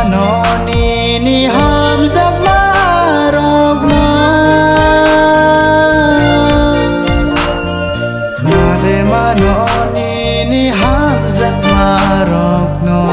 no ni ham giấc mơ rộp nó na de mà no ni ham giấc mơ rộp nó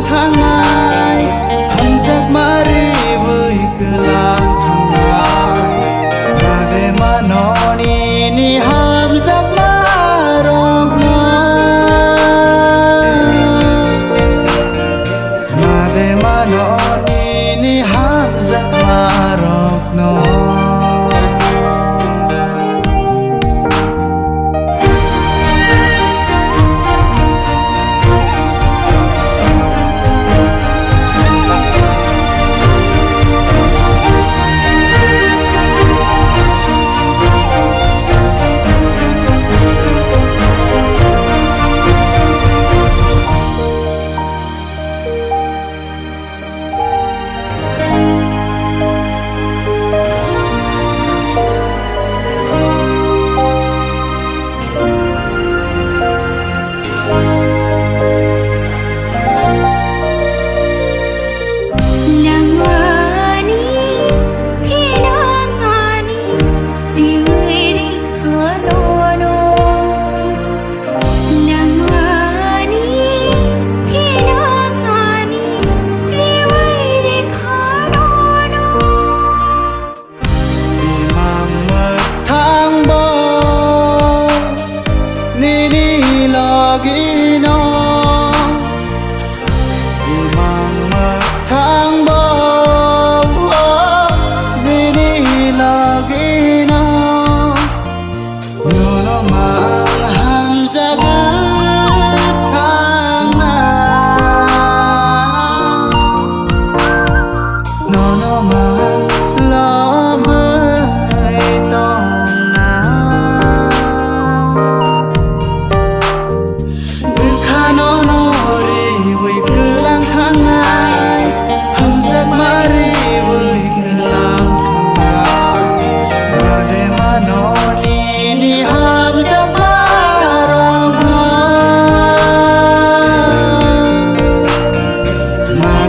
tháng ngày hầm giấc mơ đi vui cứ lang thang ngày và để mà nó ni hầm giấc mơ rộp nó mà để mà nó ni hầm giấc mơ rộp nó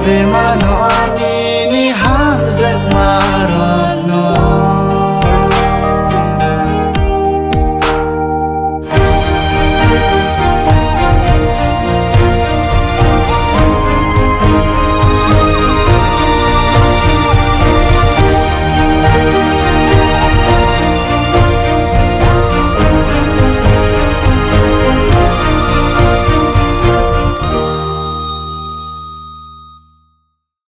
để mà nó ni hám giấc mơ rộp nó